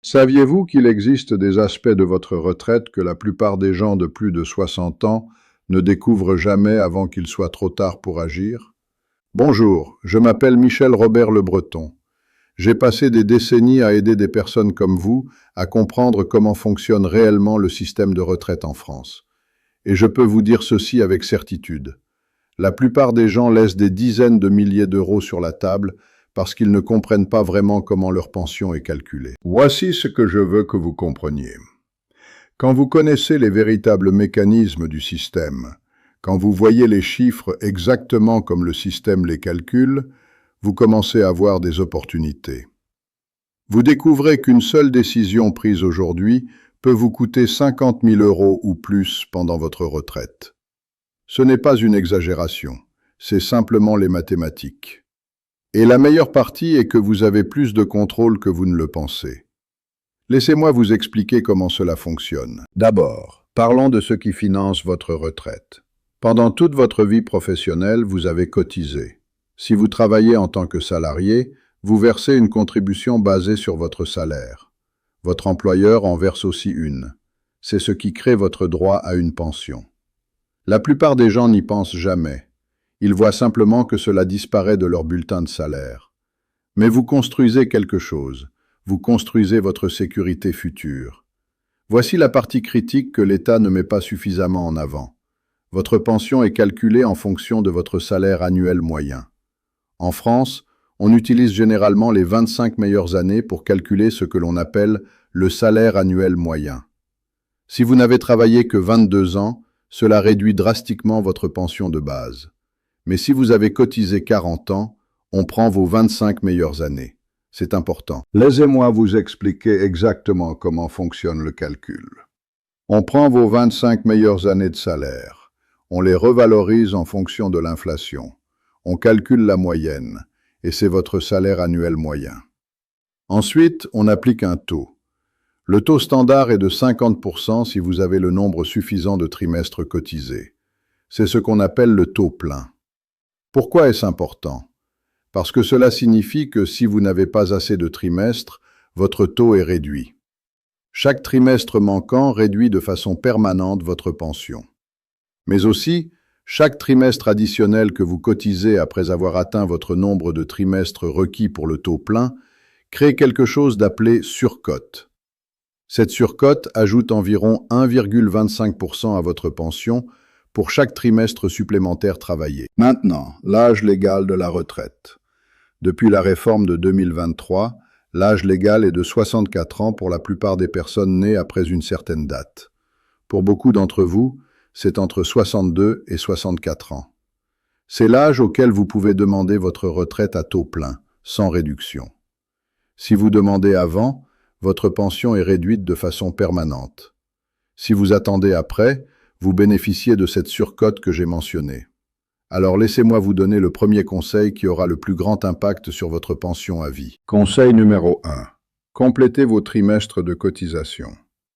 Saviez-vous qu'il existe des aspects de votre retraite que la plupart des gens de plus de 60 ans ne découvrent jamais avant qu'il soit trop tard pour agir? Bonjour, je m'appelle Michel Robert Le Breton. J'ai passé des décennies à aider des personnes comme vous à comprendre comment fonctionne réellement le système de retraite en France. Et je peux vous dire ceci avec certitude. La plupart des gens laissent des dizaines de milliers d'euros sur la table parce qu'ils ne comprennent pas vraiment comment leur pension est calculée. Voici ce que je veux que vous compreniez. Quand vous connaissez les véritables mécanismes du système, quand vous voyez les chiffres exactement comme le système les calcule, vous commencez à voir des opportunités. Vous découvrez qu'une seule décision prise aujourd'hui peut vous coûter 50 000 euros ou plus pendant votre retraite. Ce n'est pas une exagération, c'est simplement les mathématiques. Et la meilleure partie est que vous avez plus de contrôle que vous ne le pensez. Laissez-moi vous expliquer comment cela fonctionne. D'abord, parlons de ce qui finance votre retraite. Pendant toute votre vie professionnelle, vous avez cotisé. Si vous travaillez en tant que salarié, vous versez une contribution basée sur votre salaire. Votre employeur en verse aussi une. C'est ce qui crée votre droit à une pension. La plupart des gens n'y pensent jamais. Ils voient simplement que cela disparaît de leur bulletin de salaire. Mais vous construisez quelque chose. Vous construisez votre sécurité future. Voici la partie critique que l'État ne met pas suffisamment en avant. Votre pension est calculée en fonction de votre salaire annuel moyen. En France, on utilise généralement les 25 meilleures années pour calculer ce que l'on appelle le salaire annuel moyen. Si vous n'avez travaillé que 22 ans, cela réduit drastiquement votre pension de base. Mais si vous avez cotisé 40 ans, on prend vos 25 meilleures années. C'est important. Laissez-moi vous expliquer exactement comment fonctionne le calcul. On prend vos 25 meilleures années de salaire. On les revalorise en fonction de l'inflation. On calcule la moyenne, et c'est votre salaire annuel moyen. Ensuite, on applique un taux. Le taux standard est de 50% si vous avez le nombre suffisant de trimestres cotisés. C'est ce qu'on appelle le taux plein. Pourquoi est-ce important? Parce que cela signifie que si vous n'avez pas assez de trimestres, votre taux est réduit. Chaque trimestre manquant réduit de façon permanente votre pension. Mais aussi, chaque trimestre additionnel que vous cotisez après avoir atteint votre nombre de trimestres requis pour le taux plein crée quelque chose d'appelé surcote. Cette surcote ajoute environ 1,25% à votre pension pour chaque trimestre supplémentaire travaillé. Maintenant, l'âge légal de la retraite. Depuis la réforme de 2023, l'âge légal est de 64 ans pour la plupart des personnes nées après une certaine date. Pour beaucoup d'entre vous, c'est entre 62 et 64 ans. C'est l'âge auquel vous pouvez demander votre retraite à taux plein, sans réduction. Si vous demandez avant, votre pension est réduite de façon permanente. Si vous attendez après, vous bénéficiez de cette surcote que j'ai mentionnée. Alors laissez-moi vous donner le premier conseil qui aura le plus grand impact sur votre pension à vie. Conseil numéro 1. Complétez vos trimestres de cotisation.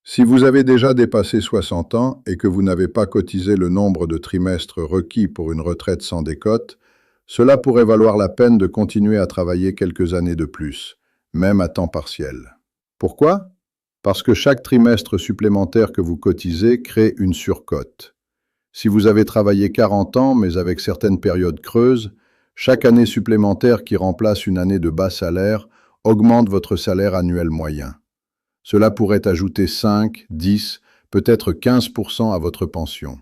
Si vous avez déjà dépassé 60 ans et que vous n'avez pas cotisé le nombre de trimestres requis pour une retraite sans décote, cela pourrait valoir la peine de continuer à travailler quelques années de plus, même à temps partiel. Pourquoi? Parce que chaque trimestre supplémentaire que vous cotisez crée une surcote. Si vous avez travaillé 40 ans, mais avec certaines périodes creuses, chaque année supplémentaire qui remplace une année de bas salaire augmente votre salaire annuel moyen. Cela pourrait ajouter 5, 10, peut-être 15% à votre pension.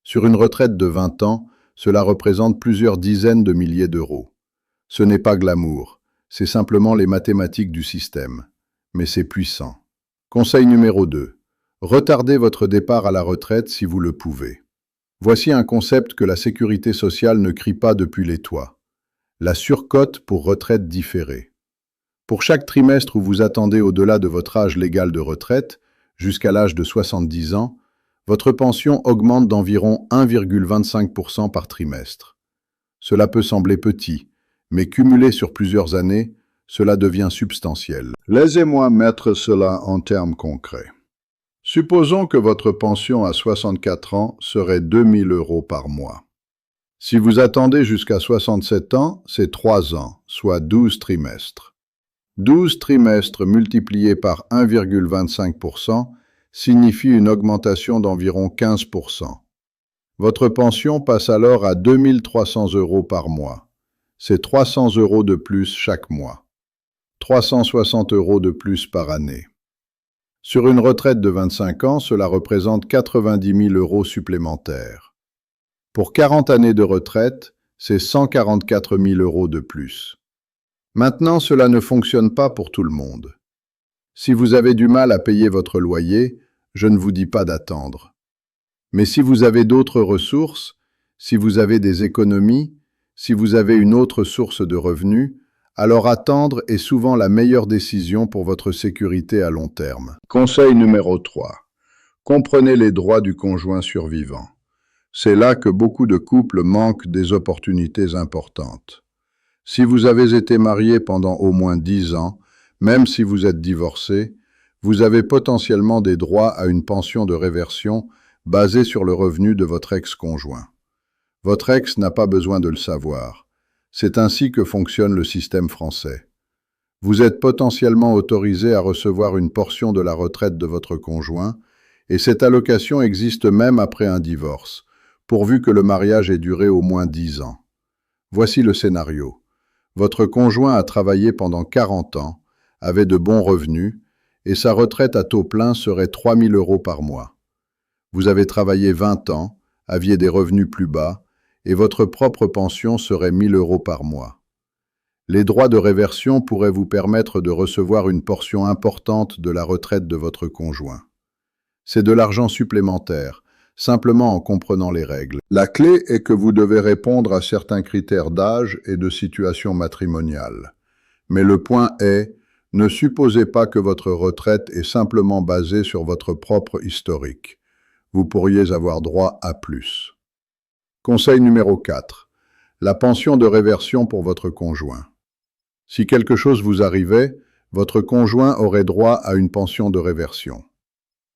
Sur une retraite de 20 ans, cela représente plusieurs dizaines de milliers d'euros. Ce n'est pas glamour, c'est simplement les mathématiques du système. Mais c'est puissant. Conseil numéro 2. Retardez votre départ à la retraite si vous le pouvez. Voici un concept que la sécurité sociale ne crie pas depuis les toits. La surcote pour retraite différée. Pour chaque trimestre où vous attendez au-delà de votre âge légal de retraite, jusqu'à l'âge de 70 ans, votre pension augmente d'environ 1,25% par trimestre. Cela peut sembler petit, mais cumulé sur plusieurs années, cela devient substantiel. Laissez-moi mettre cela en termes concrets. Supposons que votre pension à 64 ans serait 2 000 euros par mois. Si vous attendez jusqu'à 67 ans, c'est 3 ans, soit 12 trimestres. 12 trimestres multipliés par 1,25% signifie une augmentation d'environ 15%. Votre pension passe alors à 2 300 € par mois. C'est 300 € de plus chaque mois. 360 € de plus par année. Sur une retraite de 25 ans, cela représente 90 000 € supplémentaires. Pour 40 années de retraite, c'est 144 000 € de plus. Maintenant, cela ne fonctionne pas pour tout le monde. Si vous avez du mal à payer votre loyer, je ne vous dis pas d'attendre. Mais si vous avez d'autres ressources, si vous avez des économies, si vous avez une autre source de revenus, alors attendre est souvent la meilleure décision pour votre sécurité à long terme. Conseil numéro 3. Comprenez les droits du conjoint survivant. C'est là que beaucoup de couples manquent des opportunités importantes. Si vous avez été marié pendant au moins 10 ans, même si vous êtes divorcé, vous avez potentiellement des droits à une pension de réversion basée sur le revenu de votre ex-conjoint. Votre ex n'a pas besoin de le savoir. C'est ainsi que fonctionne le système français. Vous êtes potentiellement autorisé à recevoir une portion de la retraite de votre conjoint, et cette allocation existe même après un divorce, pourvu que le mariage ait duré au moins 10 ans. Voici le scénario. Votre conjoint a travaillé pendant 40 ans, avait de bons revenus, et sa retraite à taux plein serait 3 000 € par mois. Vous avez travaillé 20 ans, aviez des revenus plus bas, et votre propre pension serait 1 000 € par mois. Les droits de réversion pourraient vous permettre de recevoir une portion importante de la retraite de votre conjoint. C'est de l'argent supplémentaire, simplement en comprenant les règles. La clé est que vous devez répondre à certains critères d'âge et de situation matrimoniale. Mais le point est, ne supposez pas que votre retraite est simplement basée sur votre propre historique. Vous pourriez avoir droit à plus. Conseil numéro 4. La pension de réversion pour votre conjoint. Si quelque chose vous arrivait, votre conjoint aurait droit à une pension de réversion.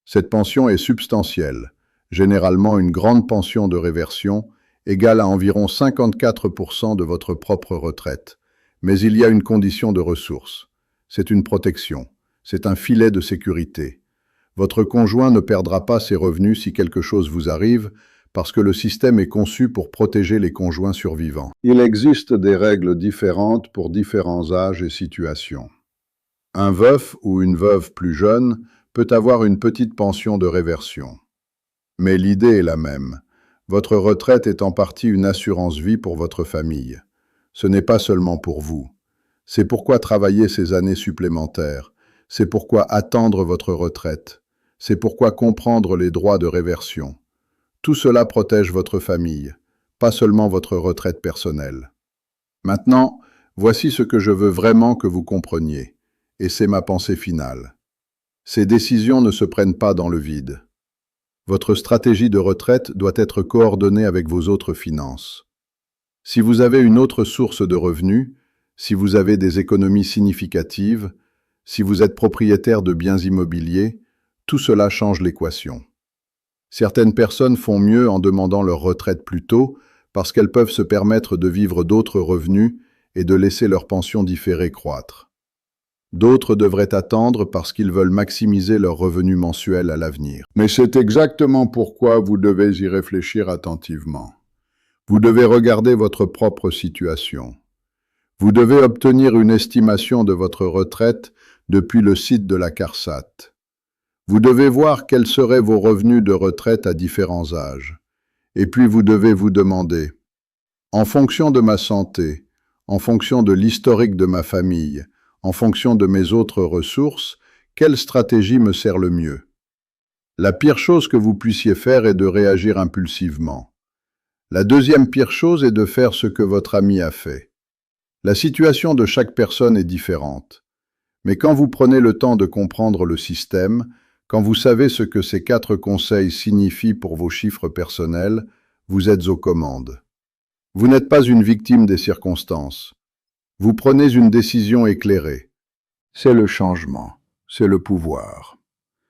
Cette pension est substantielle. Généralement une grande pension de réversion, égale à environ 54% de votre propre retraite. Mais il y a une condition de ressources. C'est une protection. C'est un filet de sécurité. Votre conjoint ne perdra pas ses revenus si quelque chose vous arrive, parce que le système est conçu pour protéger les conjoints survivants. Il existe des règles différentes pour différents âges et situations. Un veuf ou une veuve plus jeune peut avoir une petite pension de réversion. Mais l'idée est la même. Votre retraite est en partie une assurance vie pour votre famille. Ce n'est pas seulement pour vous. C'est pourquoi travailler ces années supplémentaires. C'est pourquoi attendre votre retraite. C'est pourquoi comprendre les droits de réversion. Tout cela protège votre famille, pas seulement votre retraite personnelle. Maintenant, voici ce que je veux vraiment que vous compreniez, et c'est ma pensée finale. Ces décisions ne se prennent pas dans le vide. Votre stratégie de retraite doit être coordonnée avec vos autres finances. Si vous avez une autre source de revenus, si vous avez des économies significatives, si vous êtes propriétaire de biens immobiliers, tout cela change l'équation. Certaines personnes font mieux en demandant leur retraite plus tôt parce qu'elles peuvent se permettre de vivre d'autres revenus et de laisser leur pension différée croître. D'autres devraient attendre parce qu'ils veulent maximiser leurs revenus mensuels à l'avenir. Mais c'est exactement pourquoi vous devez y réfléchir attentivement. Vous devez regarder votre propre situation. Vous devez obtenir une estimation de votre retraite depuis le site de la CARSAT. Vous devez voir quels seraient vos revenus de retraite à différents âges. Et puis vous devez vous demander, en fonction de ma santé, en fonction de l'historique de ma famille, en fonction de mes autres ressources, quelle stratégie me sert le mieux? La pire chose que vous puissiez faire est de réagir impulsivement. La deuxième pire chose est de faire ce que votre ami a fait. La situation de chaque personne est différente. Mais quand vous prenez le temps de comprendre le système, quand vous savez ce que ces 4 conseils signifient pour vos chiffres personnels, vous êtes aux commandes. Vous n'êtes pas une victime des circonstances. Vous prenez une décision éclairée. C'est le changement, c'est le pouvoir.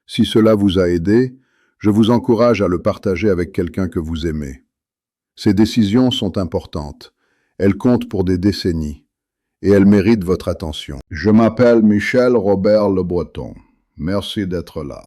Si cela vous a aidé, je vous encourage à le partager avec quelqu'un que vous aimez. Ces décisions sont importantes. Elles comptent pour des décennies. et elle mérite votre attention. Je m'appelle Michel Robert Le Breton. Merci d'être là.